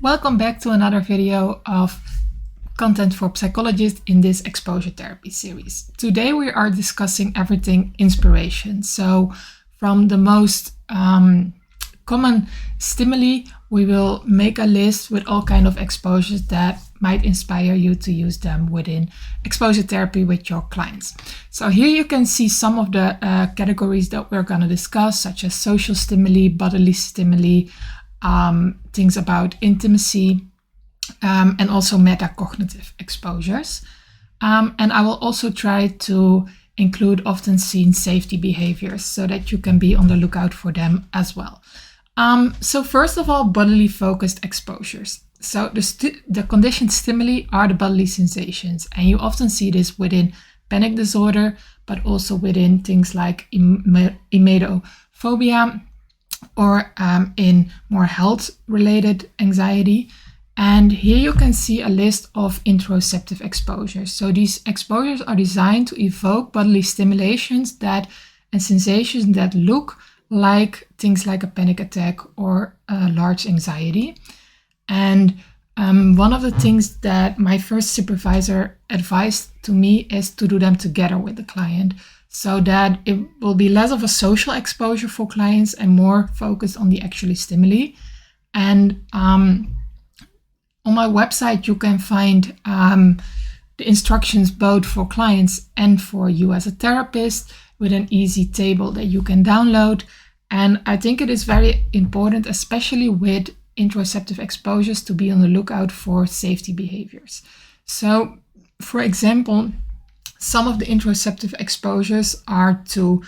Welcome back to another video of content for psychologists in this exposure therapy series. Today we are discussing everything inspiration. So from the most common stimuli, we will make a list with all kind of exposures that might inspire you to use them within exposure therapy with your clients. So here you can see some of the categories that we're going to discuss, such as social stimuli, bodily stimuli, things about intimacy, and also metacognitive exposures. And I will also try to include often seen safety behaviors so that you can be on the lookout for them as well. So first of all, bodily focused exposures. So the conditioned stimuli are the bodily sensations, and you often see this within panic disorder, but also within things like emetophobia, or in more health-related anxiety. And here you can see a list of interoceptive exposures. So these exposures are designed to evoke bodily stimulations and sensations that look like things like a panic attack or a large anxiety. And one of the things that my first supervisor advised to me is to do them together with the client, so that it will be less of a social exposure for clients and more focused on the actual stimuli. And on my website, you can find the instructions both for clients and for you as a therapist with an easy table that you can download. And I think it is very important, especially with interoceptive exposures, to be on the lookout for safety behaviors. So, for example, some of the interoceptive exposures are to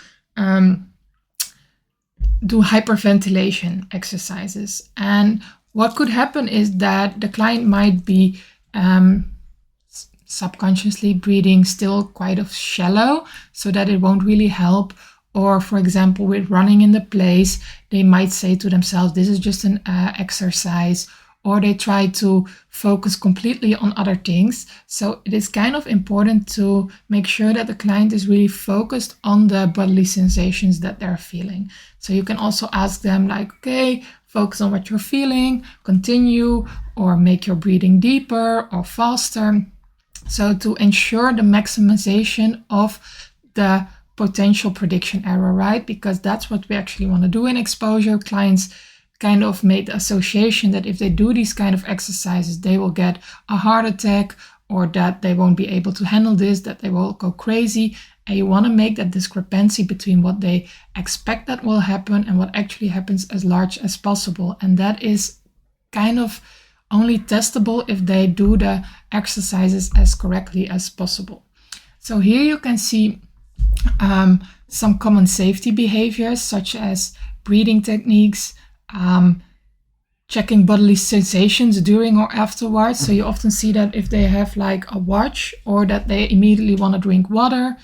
do hyperventilation exercises. And what could happen is that the client might be subconsciously breathing still quite shallow, so that it won't really help. Or, for example, with running in the place, they might say to themselves, this is just an exercise, or they try to focus completely on other things. So it is kind of important to make sure that the client is really focused on the bodily sensations that they're feeling. So you can also ask them like, okay, focus on what you're feeling, continue, or make your breathing deeper or faster. So to ensure the maximization of the potential prediction error, right? Because that's what we actually want to do in exposure. Clients kind of made the association that if they do these kind of exercises, they will get a heart attack, or that they won't be able to handle this, that they will go crazy. And you want to make that discrepancy between what they expect that will happen and what actually happens as large as possible. And that is kind of only testable if they do the exercises as correctly as possible. So here you can see some common safety behaviors, such as breathing techniques, checking bodily sensations during or afterwards. So you often see that if they have like a watch, or that they immediately want to drink water.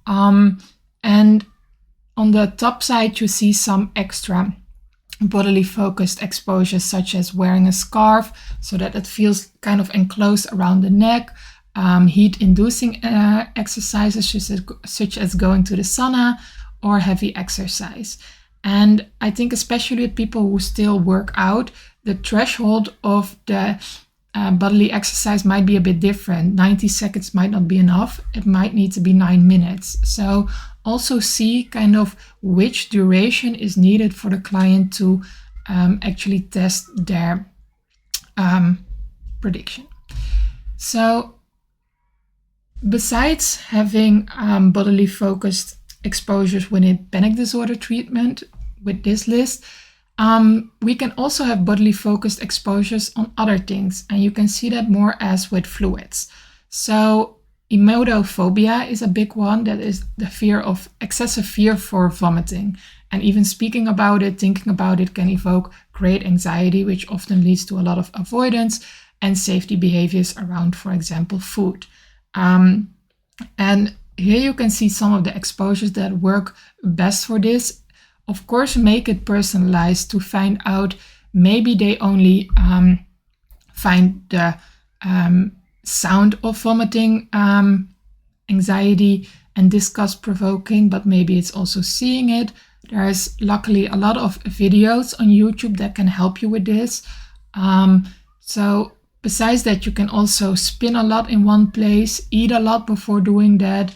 And on the top side, you see some extra bodily focused exposures, such as wearing a scarf so that it feels kind of enclosed around the neck. Heat-inducing exercises such as going to the sauna or heavy exercise. And I think especially with people who still work out, the threshold of the bodily exercise might be a bit different. 90 seconds might not be enough. It might need to be 9 minutes. So also see kind of which duration is needed for the client to actually test their prediction. So besides having bodily focused exposures within panic disorder treatment with this list, we can also have bodily focused exposures on other things, and you can see that more as with fluids. So emetophobia is a big one. That is the excessive fear for vomiting, and even speaking about it, thinking about it, can evoke great anxiety, which often leads to a lot of avoidance and safety behaviors around, for example, food. And here you can see some of the exposures that work best for this. Of course, make it personalized to find out, maybe they only find the sound of vomiting anxiety and disgust provoking, but maybe it's also seeing it. There's luckily a lot of videos on YouTube that can help you with this. So besides that, you can also spin a lot in one place, eat a lot before doing that,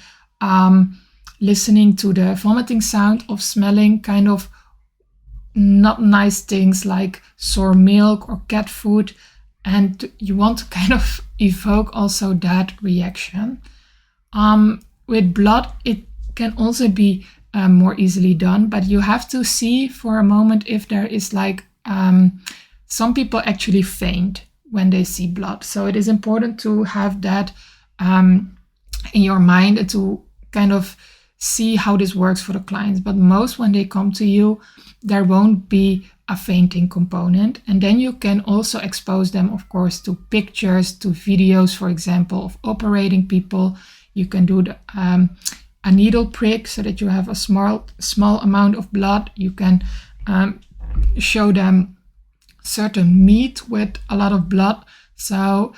listening to the vomiting sound of smelling kind of not nice things like sour milk or cat food, and you want to kind of evoke also that reaction. With blood, it can also be more easily done, but you have to see for a moment if there is like some people actually faint when they see blood. So it is important to have that in your mind and to kind of see how this works for the clients. But most, when they come to you, there won't be a fainting component. And then you can also expose them, of course, to pictures, to videos, for example, of operating people. You can do a needle prick so that you have a small amount of blood. You can show them certain meat with a lot of blood. So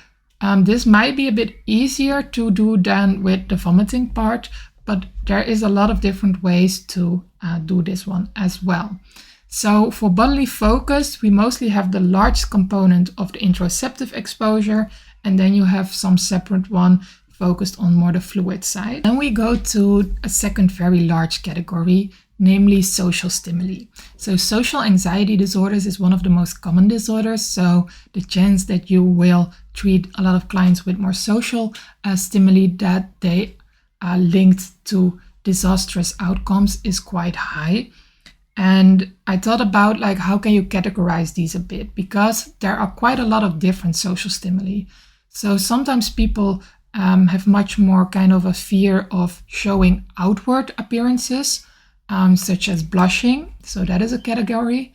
this might be a bit easier to do than with the vomiting part, but there is a lot of different ways to do this one as well. So for bodily focus, we mostly have the large component of the interoceptive exposure, and then you have some separate one focused on more the fluid side. Then we go to a second very large category, namely social stimuli. So social anxiety disorders is one of the most common disorders. So the chance that you will treat a lot of clients with more social stimuli that they are linked to disastrous outcomes is quite high. And I thought about like, how can you categorize these a bit? Because there are quite a lot of different social stimuli. So sometimes people have much more kind of a fear of showing outward appearances, such as blushing. So that is a category.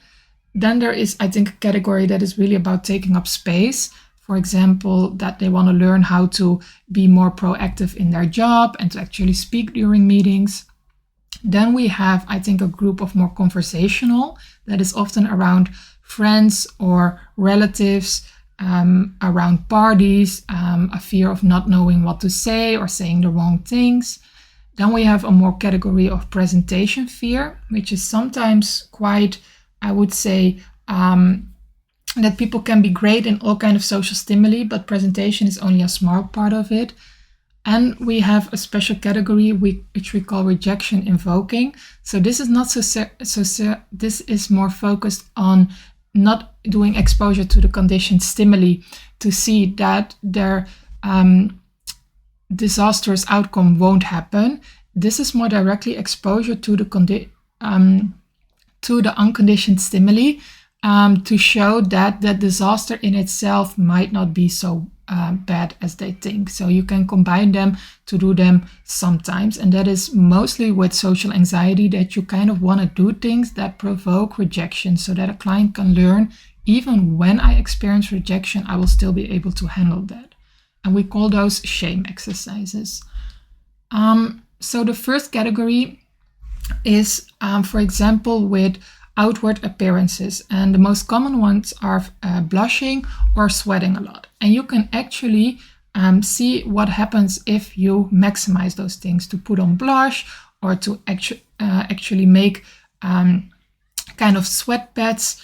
Then there is, I think, a category that is really about taking up space. For example, that they want to learn how to be more proactive in their job and to actually speak during meetings. Then we have, I think, a group of more conversational, that is often around friends or relatives, around parties, a fear of not knowing what to say or saying the wrong things. Then we have a more category of presentation fear, which is sometimes quite, I would say, that people can be great in all kind of social stimuli, but presentation is only a small part of it. And we have a special category which we call rejection invoking. So this is not this is more focused on not doing exposure to the conditioned stimuli to see that their disastrous outcome won't happen. This is more directly exposure to the unconditioned stimuli to show that the disaster in itself might not be so bad as they think. So you can combine them to do them sometimes, and that is mostly with social anxiety, that you kind of want to do things that provoke rejection so that a client can learn, even when I experience rejection, I will still be able to handle that. And we call those shame exercises. So the first category is, for example, with outward appearances, and the most common ones are blushing or sweating a lot. And you can actually see what happens if you maximize those things, to put on blush or to actually make kind of sweat pads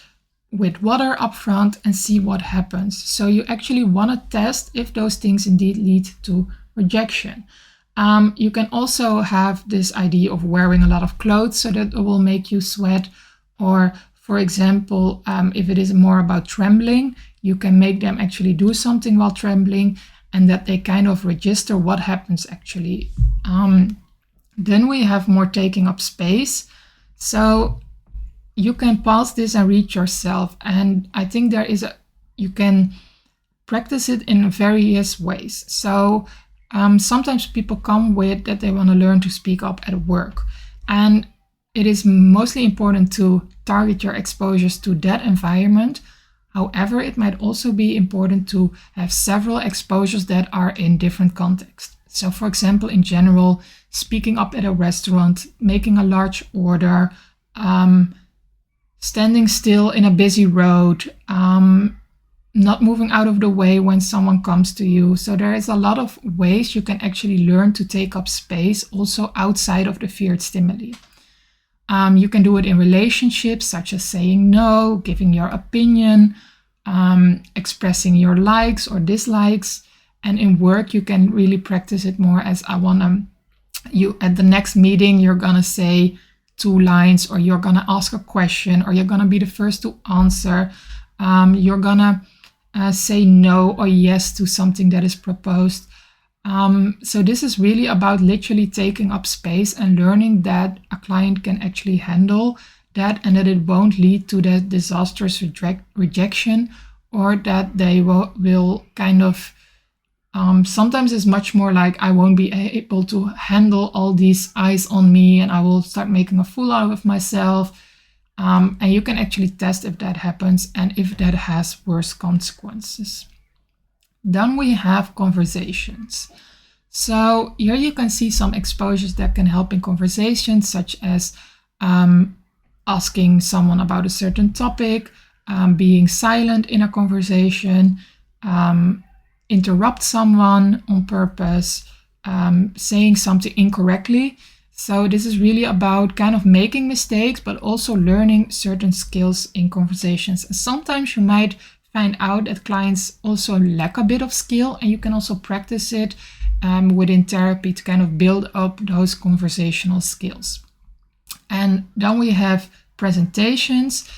with water up front and see what happens. So you actually want to test if those things indeed lead to rejection. You can also have this idea of wearing a lot of clothes so that it will make you sweat. Or, for example, if it is more about trembling, you can make them actually do something while trembling and that they kind of register what happens actually. Then we have more taking up space. So you can pause this and read yourself. And I think you can practice it in various ways. So sometimes people come with that they want to learn to speak up at work. And it is mostly important to target your exposures to that environment. However, it might also be important to have several exposures that are in different contexts. So for example, in general, speaking up at a restaurant, making a large order, standing still in a busy road, not moving out of the way when someone comes to you. So there is a lot of ways you can actually learn to take up space also outside of the feared stimuli. You can do it in relationships, such as saying no, giving your opinion, expressing your likes or dislikes. And in work, you can really practice it more as you at the next meeting, you're gonna say 2 lines, or you're gonna ask a question, or you're gonna be the first to answer. You're gonna say no or yes to something that is proposed. So this is really about literally taking up space and learning that a client can actually handle that, and that it won't lead to the disastrous rejection, or that they will kind of sometimes it's much more like, I won't be able to handle all these eyes on me and I will start making a fool out of myself. And you can actually test if that happens and if that has worse consequences. Then we have conversations. So here you can see some exposures that can help in conversations, such as asking someone about a certain topic, being silent in a conversation, interrupt someone on purpose, saying something incorrectly. So this is really about kind of making mistakes, but also learning certain skills in conversations. And sometimes you might find out that clients also lack a bit of skill, and you can also practice it within therapy to kind of build up those conversational skills. And then we have presentations.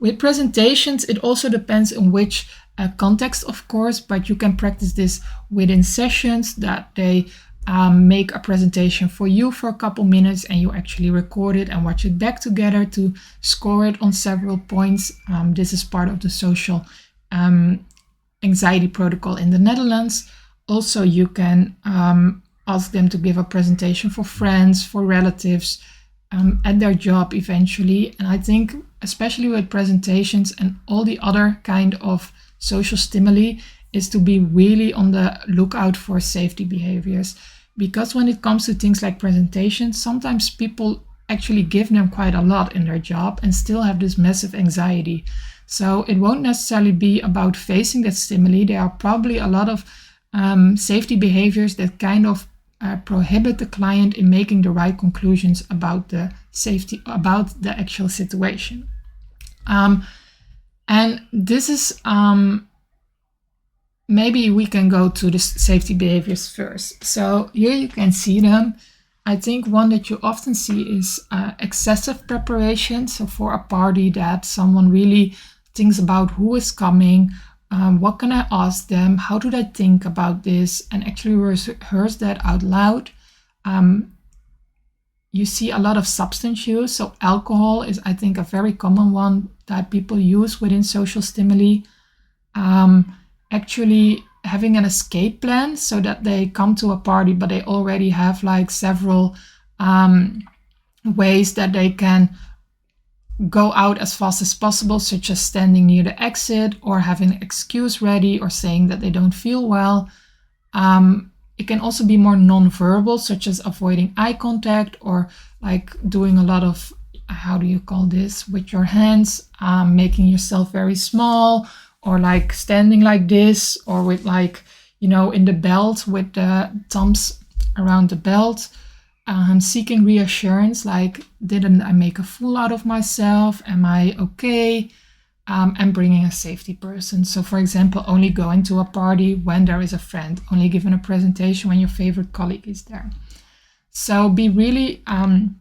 With presentations, it also depends on which context, of course, but you can practice this within sessions that they make a presentation for you for a couple minutes, and you actually record it and watch it back together to score it on several points. This is part of the social anxiety protocol in the Netherlands. Also, you can ask them to give a presentation for friends, for relatives, at their job eventually. And I think especially with presentations and all the other kind of social stimuli is to be really on the lookout for safety behaviors. Because when it comes to things like presentations, sometimes people actually give them quite a lot in their job and still have this massive anxiety. So it won't necessarily be about facing that stimuli. There are probably a lot of safety behaviors that kind of prohibit the client in making the right conclusions about the safety, about the actual situation. And this is, maybe we can go to the safety behaviors first. So here you can see them. I think one that you often see is excessive preparation. So for a party that someone really thinks about who is coming, what can I ask them, how do they think about this, and actually rehearse that out loud. You see a lot of substance use. So alcohol is, I think, a very common one that people use within social stimuli. Actually having an escape plan so that they come to a party, but they already have like several ways that they can go out as fast as possible, such as standing near the exit or having an excuse ready or saying that they don't feel well. It can also be more non-verbal, such as avoiding eye contact or like doing a lot of, how do you call this, with your hands, making yourself very small, or like standing like this, or with like, you know, in the belt with the thumbs around the belt, seeking reassurance, like, didn't I make a fool out of myself? Am I okay? And bringing a safety person. So for example, only going to a party when there is a friend, only giving a presentation when your favorite colleague is there. So be really on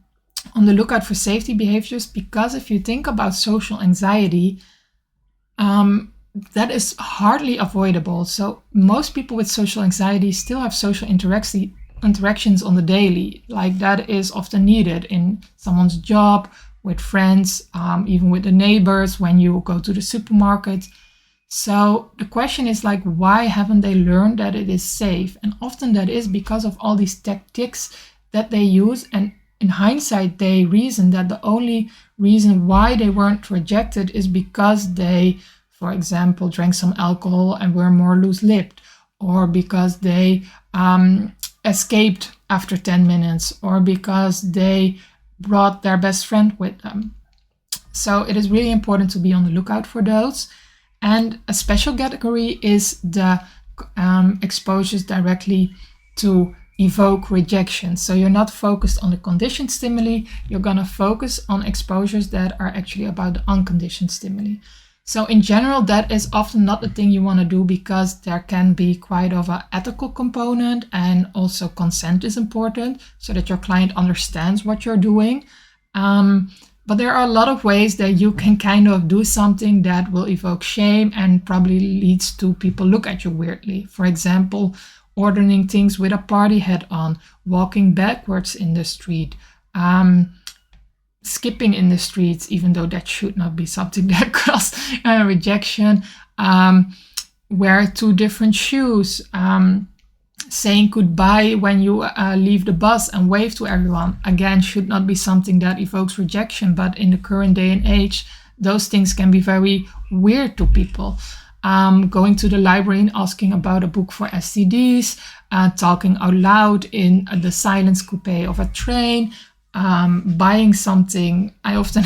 the lookout for safety behaviors, because if you think about social anxiety, that is hardly avoidable. So most people with social anxiety still have social interactions on the daily. Like that is often needed in someone's job, with friends, even with the neighbors when you go to the supermarket. So the question is like, why haven't they learned that it is safe? And often that is because of all these tactics that they use. And in hindsight, they reason that the only reason why they weren't rejected is because they, for example, drank some alcohol and were more loose-lipped, or because they escaped after 10 minutes, or because they brought their best friend with them. So it is really important to be on the lookout for those. And a special category is the exposures directly to evoke rejection. So you're not focused on the conditioned stimuli, you're gonna focus on exposures that are actually about the unconditioned stimuli. So in general, that is often not the thing you want to do, because there can be quite of an ethical component, and also consent is important so that your client understands what you're doing. But there are a lot of ways that you can kind of do something that will evoke shame and probably leads to people look at you weirdly. For example, ordering things with a party hat on, walking backwards in the street, skipping in the streets, even though that should not be something that causes rejection, wear two different shoes, saying goodbye when you leave the bus and wave to everyone. Again, should not be something that evokes rejection, but in the current day and age, those things can be very weird to people. Going to the library and asking about a book for STDs, talking out loud in the silence coupe of a train, buying something. I often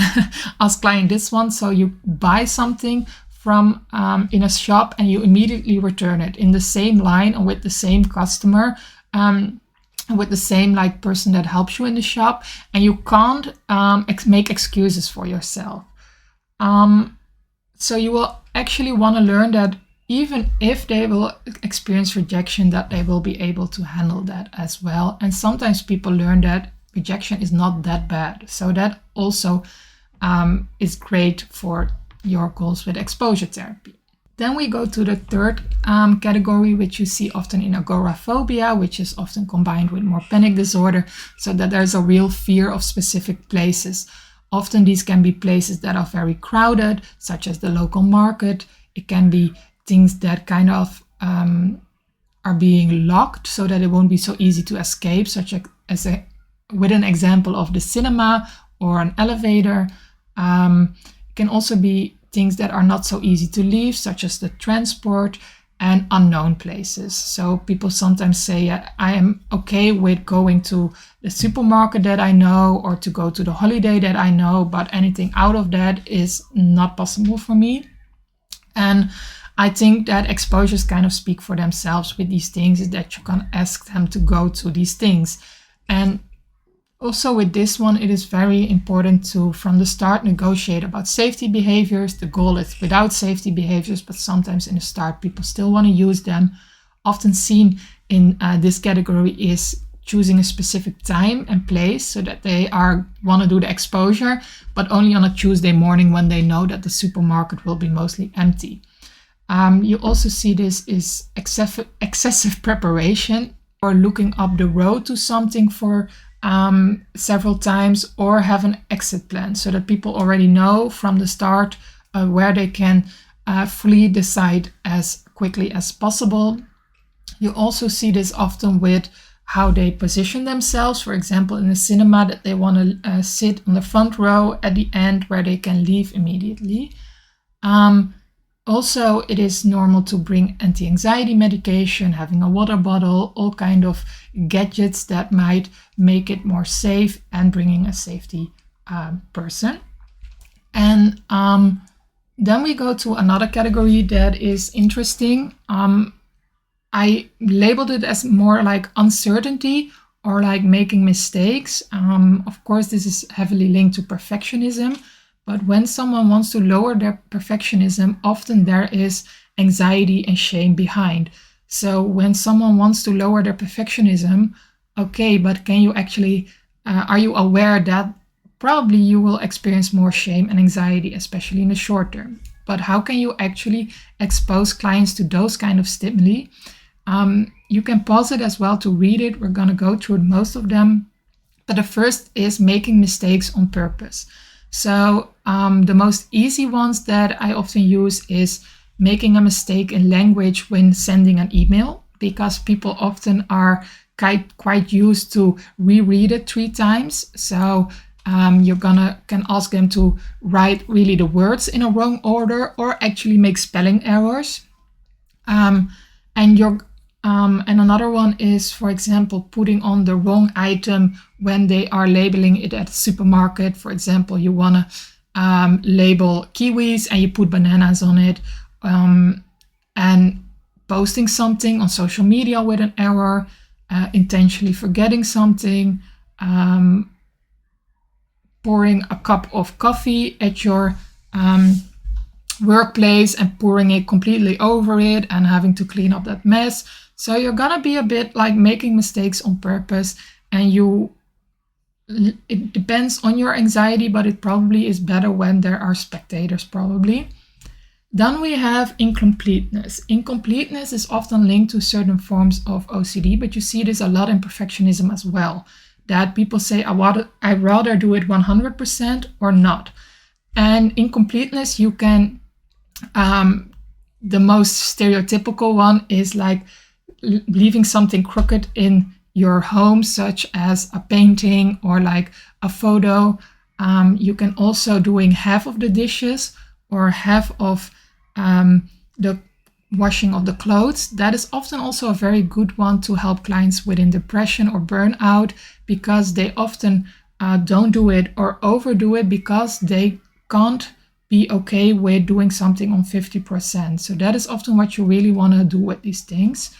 ask clients this one. So you buy something from in a shop and you immediately return it in the same line or with the same customer, with the same like person that helps you in the shop, and you can't make excuses for yourself. So you will actually want to learn that even if they will experience rejection, that they will be able to handle that as well. And sometimes people learn that rejection is not that bad. So that also is great for your goals with exposure therapy. Then we go to the third category, which you see often in agoraphobia, which is often combined with more panic disorder, so that there's a real fear of specific places. Often these can be places that are very crowded, such as the local market. It can be things that kind of are being locked so that it won't be so easy to escape, such as with an example of the cinema or an elevator. It can also be things that are not so easy to leave, such as the transport and unknown places. So people sometimes say, I am okay with going to the supermarket that I know or to go to the holiday that I know, but anything out of that is not possible for me. And I think that exposures kind of speak for themselves with these things, is that you can ask them to go to these things. And also with this one, it is very important to, from the start, negotiate about safety behaviors. The goal is without safety behaviors, but sometimes in the start, people still want to use them. Often seen in this category is choosing a specific time and place so that they want to do the exposure, but only on a Tuesday morning when they know that the supermarket will be mostly empty. You also see this is excessive preparation, or looking up the road to something for several times, or have an exit plan so that people already know from the start where they can flee the site as quickly as possible. You also see this often with how they position themselves. For example, in a cinema, that they want to sit on the front row at the end where they can leave immediately. Also, it is normal to bring anti-anxiety medication, having a water bottle, all kind of gadgets that might make it more safe, and bringing a safety person. And then we go to another category that is interesting. I labeled it as more like uncertainty or like making mistakes. Of course, this is heavily linked to perfectionism. But when someone wants to lower their perfectionism, often there is anxiety and shame behind. So when someone wants to lower their perfectionism, okay, but can you actually, are you aware that probably you will experience more shame and anxiety, especially in the short term? But how can you actually expose clients to those kind of stimuli? You can pause it as well to read it. We're going to go through most of them. But the first is making mistakes on purpose. So the most easy ones that I often use is making a mistake in language when sending an email, because people often are quite used to reread it 3 times. So you can ask them to write really the words in a wrong order, or actually make spelling errors. And another one is, for example, putting on the wrong item when they are labeling it at the supermarket. For example, you want to label kiwis and you put bananas on it, and posting something on social media with an error, intentionally forgetting something, pouring a cup of coffee at your workplace and pouring it completely over it and having to clean up that mess. So you're gonna be a bit like making mistakes on purpose, and it depends on your anxiety, but it probably is better when there are spectators probably. Then we have incompleteness. Incompleteness is often linked to certain forms of OCD, but you see this a lot in perfectionism as well, that people say, I'd rather do it 100% or not. And incompleteness, you can, the most stereotypical one is like leaving something crooked in your home, such as a painting or like a photo. You can also doing half of the dishes or half of the washing of the clothes. That is often also a very good one to help clients within depression or burnout, because they often don't do it or overdo it because they can't be okay with doing something on 50%. So that is often what you really want to do with these things.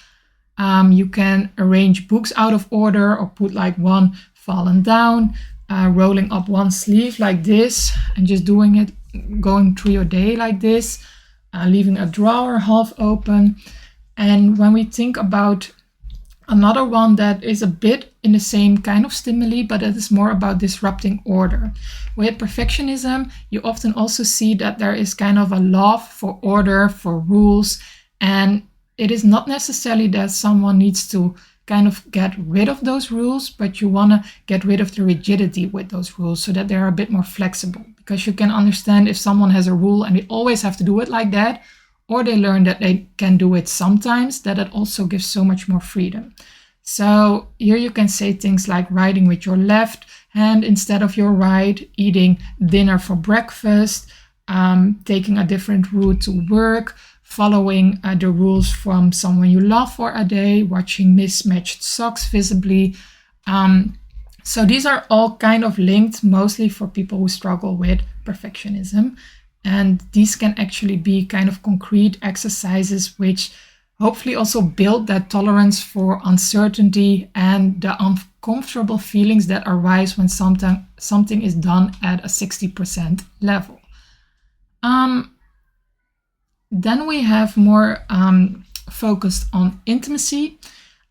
You can arrange books out of order or put like one fallen down, rolling up one sleeve like this and just doing it, going through your day like this. Leaving a drawer half open. And when we think about another one that is a bit in the same kind of stimuli, but it is more about disrupting order. With perfectionism, you often also see that there is kind of a love for order, for rules, and it is not necessarily that someone needs to kind of get rid of those rules, but you want to get rid of the rigidity with those rules so that they're a bit more flexible. Because you can understand if someone has a rule and they always have to do it like that, or they learn that they can do it sometimes, that it also gives so much more freedom. So here you can say things like writing with your left hand instead of your right, eating dinner for breakfast, taking a different route to work, following the rules from someone you love for a day, watching mismatched socks visibly. So these are all kind of linked mostly for people who struggle with perfectionism. And these can actually be kind of concrete exercises which hopefully also build that tolerance for uncertainty and the uncomfortable feelings that arise when something is done at a 60% level. Then we have more focused on intimacy.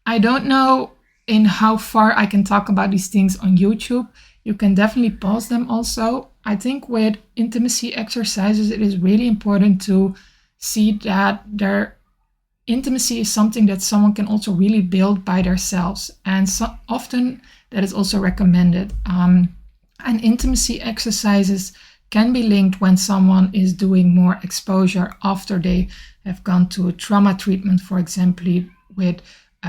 I don't know in how far I can talk about these things on YouTube. You can definitely pause them also. I think with intimacy exercises, it is really important to see that their intimacy is something that someone can also really build by themselves. And so often that is also recommended. And intimacy exercises can be linked when someone is doing more exposure after they have gone to trauma treatment, for example, with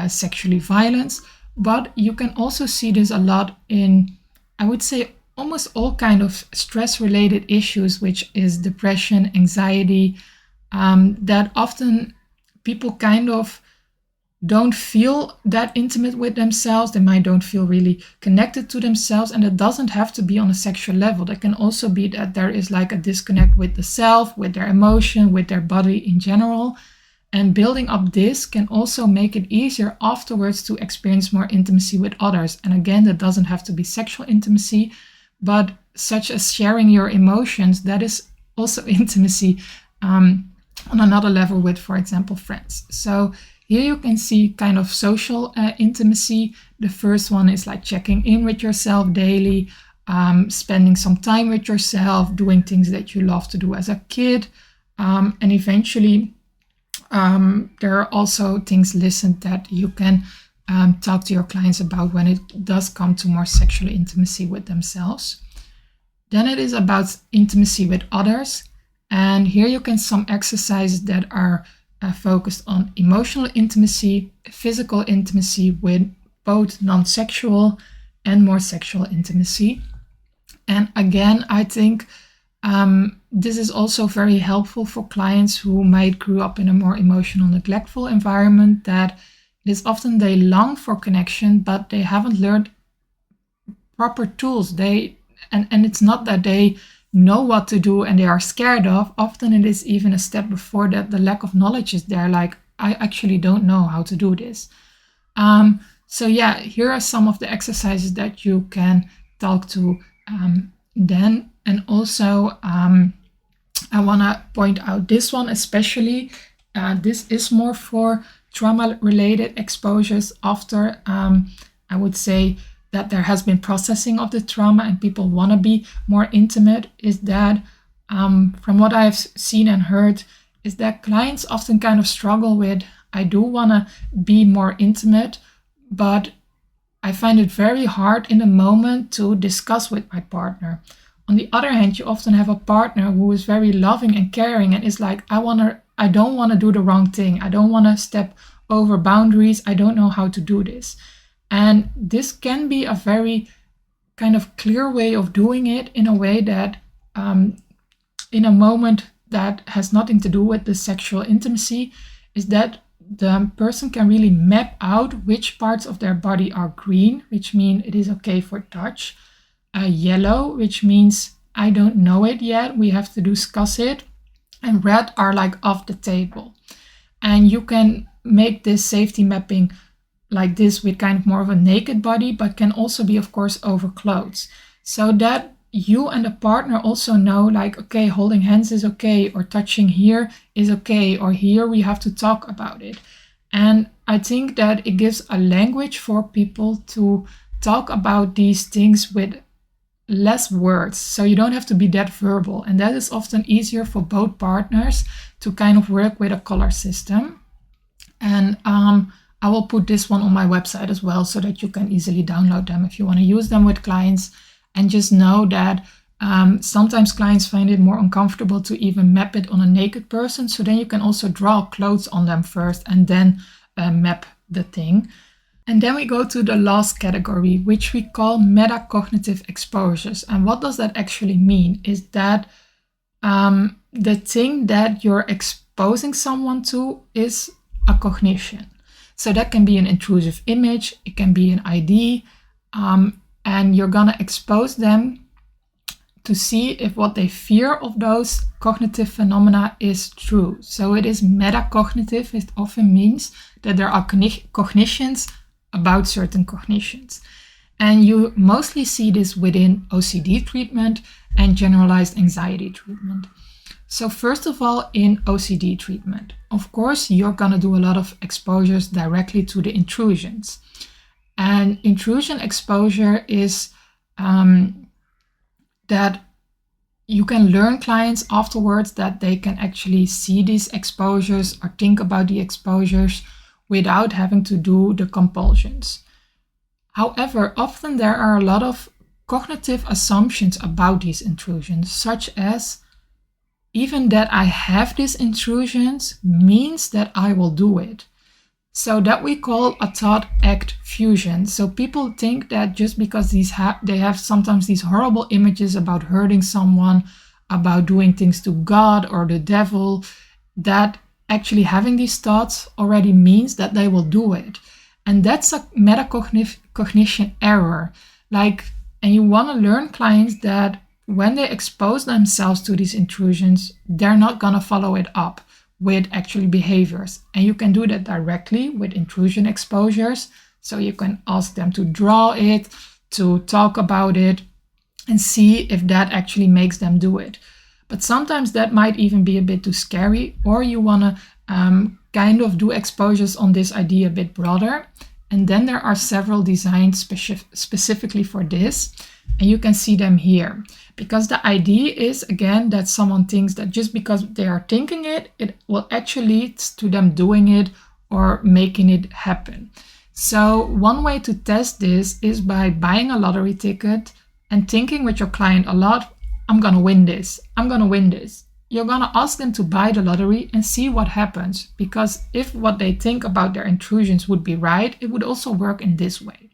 sexually violence. But you can also see this a lot in, I would say, almost all kind of stress-related issues, which is depression, anxiety, that often people kind of don't feel that intimate with themselves. They might don't feel really connected to themselves, and it doesn't have to be on a sexual level. That can also be that there is like a disconnect with the self, with their emotion, with their body in general. And building up this can also make it easier afterwards to experience more intimacy with others. And again, that doesn't have to be sexual intimacy, but such as sharing your emotions, that is also intimacy on another level with, for example, friends. So here you can see kind of social intimacy. The first one is like checking in with yourself daily, spending some time with yourself, doing things that you love to do as a kid. And eventually, there are also things listed that you can talk to your clients about when it does come to more sexual intimacy with themselves. Then it is about intimacy with others. And here you can some exercises that are focused on emotional intimacy, physical intimacy with both non-sexual and more sexual intimacy. And again, I think this is also very helpful for clients who might grew up in a more emotional, neglectful environment, that it is often they long for connection, but they haven't learned proper tools. And it's not that they know what to do and they are scared of. Often it is even a step before that the lack of knowledge is there. Like, I actually don't know how to do this. So yeah, here are some of the exercises that you can talk to then. And also I want to point out this one especially. This is more for trauma-related exposures after, I would say, that there has been processing of the trauma and people want to be more intimate, is that from what I've seen and heard, is that clients often kind of struggle with, I do want to be more intimate, but I find it very hard in the moment to discuss with my partner. On the other hand, you often have a partner who is very loving and caring and is like, I don't want to do the wrong thing. I don't want to step over boundaries. I don't know how to do this. And this can be a very kind of clear way of doing it in a way that in a moment that has nothing to do with the sexual intimacy, is that the person can really map out which parts of their body are green, which means it is okay for touch, yellow, which means I don't know it yet, we have to discuss it, and red are like off the table. And you can make this safety mapping like this with kind of more of a naked body, but can also be, of course, over clothes. So that you and the partner also know, like, okay, holding hands is okay, or touching here is okay, or here we have to talk about it. And I think that it gives a language for people to talk about these things with less words. So you don't have to be that verbal. And that is often easier for both partners to kind of work with a color system. And I will put this one on my website as well so that you can easily download them if you want to use them with clients. And just know that sometimes clients find it more uncomfortable to even map it on a naked person. So then you can also draw clothes on them first and then map the thing. And then we go to the last category, which we call metacognitive exposures. And what does that actually mean? Is that the thing that you're exposing someone to is a cognition. So that can be an intrusive image, it can be an ID, and you're gonna expose them to see if what they fear of those cognitive phenomena is true. So it is metacognitive. It often means that there are cognitions about certain cognitions. And you mostly see this within OCD treatment and generalized anxiety treatment. So first of all, in OCD treatment, of course, you're gonna do a lot of exposures directly to the intrusions. And intrusion exposure is that you can learn clients afterwards that they can actually see these exposures or think about the exposures without having to do the compulsions. However, often there are a lot of cognitive assumptions about these intrusions, such as even that I have these intrusions means that I will do it. So that we call a thought-act fusion. So people think that just because they have sometimes these horrible images about hurting someone, about doing things to God or the devil, that actually having these thoughts already means that they will do it. And that's a metacognition error. And you want to learn clients that when they expose themselves to these intrusions, they're not going to follow it up with actually behaviors. And you can do that directly with intrusion exposures. So you can ask them to draw it, to talk about it, and see if that actually makes them do it. But sometimes that might even be a bit too scary, or you want to kind of do exposures on this idea a bit broader. And then there are several designed specifically for this, and you can see them here. Because the idea is, again, that someone thinks that just because they are thinking it, it will actually lead to them doing it or making it happen. So one way to test this is by buying a lottery ticket and thinking with your client a lot, I'm gonna win this, I'm gonna win this. You're gonna ask them to buy the lottery and see what happens. Because if what they think about their intrusions would be right, it would also work in this way.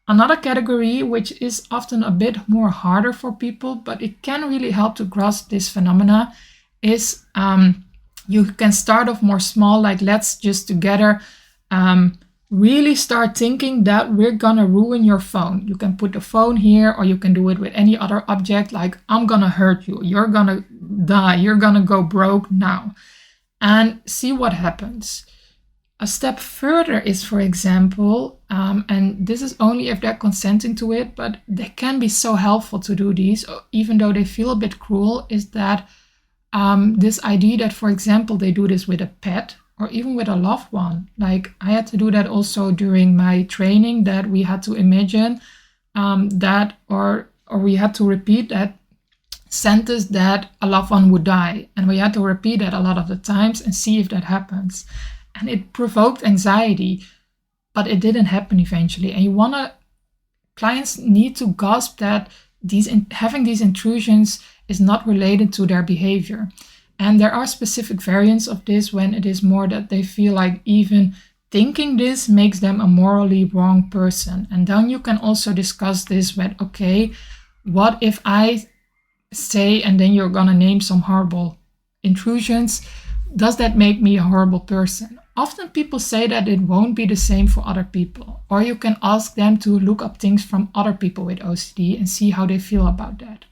Another category, which is often a bit more harder for people, but it can really help to grasp this phenomena, is you can start off more small, like let's just together really start thinking that we're gonna ruin your phone. You can put the phone here, or you can do it with any other object, like I'm gonna hurt you, you're gonna die, you're gonna go broke now, and see what happens. A step further is, for example, and this is only if they're consenting to it, but they can be so helpful to do these, even though they feel a bit cruel, is that this idea that, for example, they do this with a pet or even with a loved one. Like I had to do that also during my training, that we had to imagine that or we had to repeat that sentence that a loved one would die. And we had to repeat that a lot of the times and see if that happens. And it provoked anxiety, but it didn't happen eventually. And clients need to grasp that having these intrusions is not related to their behavior. And there are specific variants of this when it is more that they feel like even thinking this makes them a morally wrong person. And then you can also discuss this with, okay, what if I say, and then you're gonna name some horrible intrusions, does that make me a horrible person? Often people say that it won't be the same for other people. Or you can ask them to look up things from other people with OCD and see how they feel about that.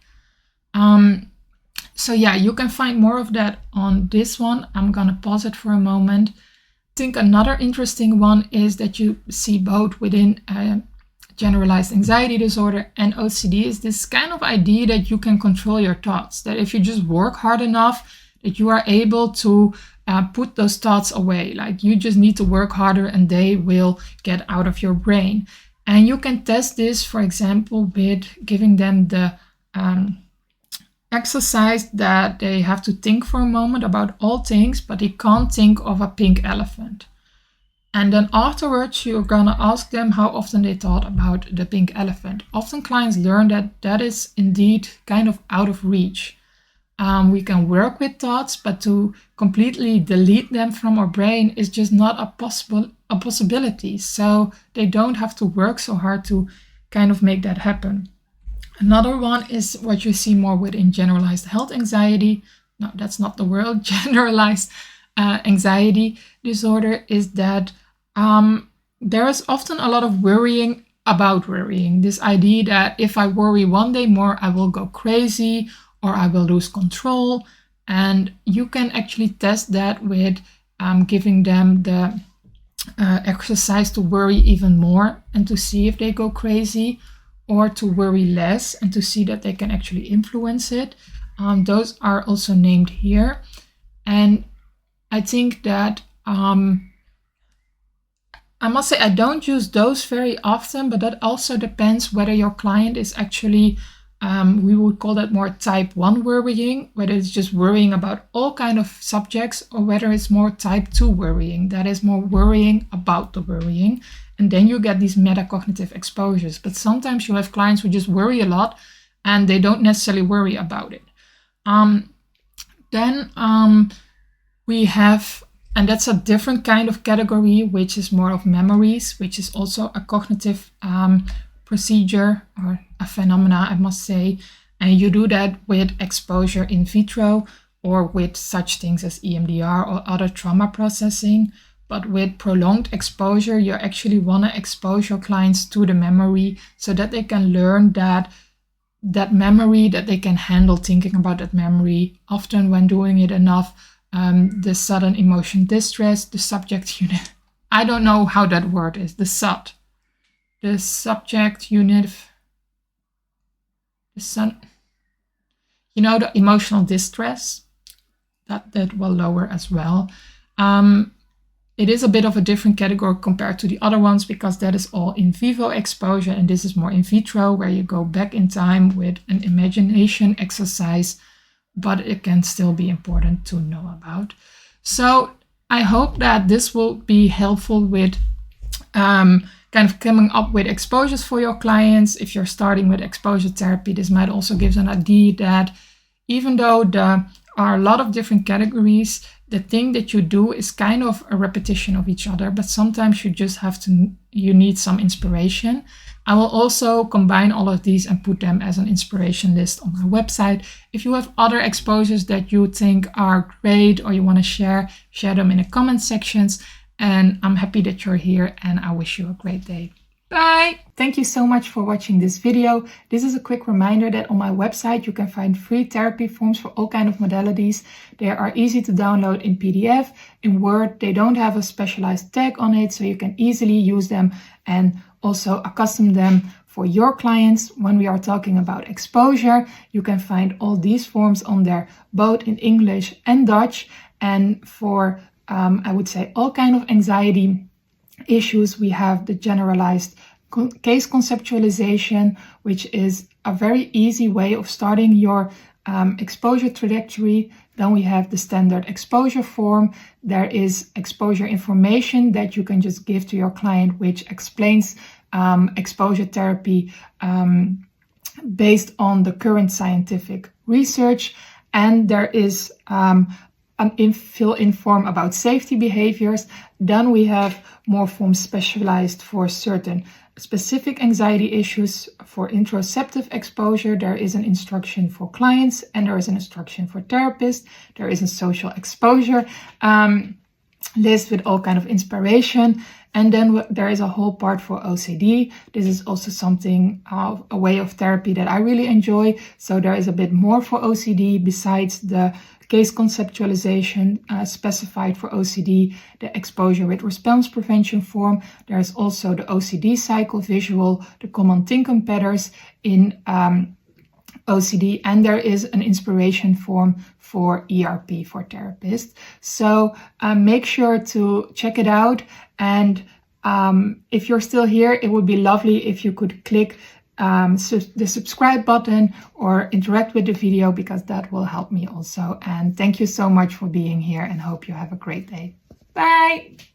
So yeah, you can find more of that on this one. I'm gonna pause it for a moment. I think another interesting one is that you see both within generalized anxiety disorder and OCD is this kind of idea that you can control your thoughts, that if you just work hard enough, that you are able to put those thoughts away. Like you just need to work harder and they will get out of your brain. And you can test this, for example, with giving them the exercise that they have to think for a moment about all things, but they can't think of a pink elephant. And then afterwards, you're gonna ask them how often they thought about the pink elephant. Often clients learn that that is indeed kind of out of reach. We can work with thoughts, but to completely delete them from our brain is just not a possibility. So they don't have to work so hard to kind of make that happen. Another one is what you see more within generalized health anxiety. No, that's not the word. Generalized anxiety disorder is that there is often a lot of worrying about worrying. This idea that if I worry one day more, I will go crazy or I will lose control. And you can actually test that with giving them the exercise to worry even more and to see if they go crazy, or to worry less and to see that they can actually influence it. Those are also named here. And I think that I must say I don't use those very often, but that also depends whether your client is actually, we would call that more type 1 worrying, whether it's just worrying about all kind of subjects, or whether it's more type 2 worrying, that is more worrying about the worrying. And then you get these metacognitive exposures. But sometimes you have clients who just worry a lot and they don't necessarily worry about it. Then we have, and that's a different kind of category, which is more of memories, which is also a cognitive procedure or a phenomena, I must say. And you do that with exposure in vitro or with such things as EMDR or other trauma processing. But with prolonged exposure, you actually want to expose your clients to the memory so that they can learn that memory, that they can handle thinking about that memory. Often when doing it enough, the sudden emotion distress, the subject unit, I don't know how that word is, the subject unit, the emotional distress, that will lower as well. It is a bit of a different category compared to the other ones because that is all in vivo exposure and this is more in vitro, where you go back in time with an imagination exercise, but it can still be important to know about. So I hope that this will be helpful with kind of coming up with exposures for your clients. If you're starting with exposure therapy, this might also give an idea that even though there are a lot of different categories, the thing that you do is kind of a repetition of each other, but sometimes you need some inspiration. I will also combine all of these and put them as an inspiration list on my website. If you have other exposures that you think are great or you want to share them in the comment sections. And I'm happy that you're here and I wish you a great day. Bye! Thank you so much for watching this video. This is a quick reminder that on my website you can find free therapy forms for all kinds of modalities. They are easy to download in PDF. In Word, they don't have a specialized tag on it, so you can easily use them and also accustom them for your clients. When we are talking about exposure, you can find all these forms on there, both in English and Dutch. And for, I would say, all kind of anxiety issues, we have the generalized case conceptualization, which is a very easy way of starting your exposure trajectory. Then we have the standard exposure form. There is exposure information that you can just give to your client, which explains exposure therapy based on the current scientific research. And there is an fill-in form about safety behaviors. Then we have more forms specialized for certain specific anxiety issues. For interoceptive exposure, there is an instruction for clients and there is an instruction for therapists. There is a social exposure list with all kind of inspiration. And then there is a whole part for OCD. This is also something, a way of therapy that I really enjoy. So there is a bit more for OCD besides the case conceptualization specified for OCD, the exposure with response prevention form. There is also the OCD cycle visual, the common thinking patterns in OCD, and there is an inspiration form for ERP for therapists. So make sure to check it out. And if you're still here, it would be lovely if you could click the subscribe button or interact with the video, because that will help me also. And thank you so much for being here and hope you have a great day. Bye!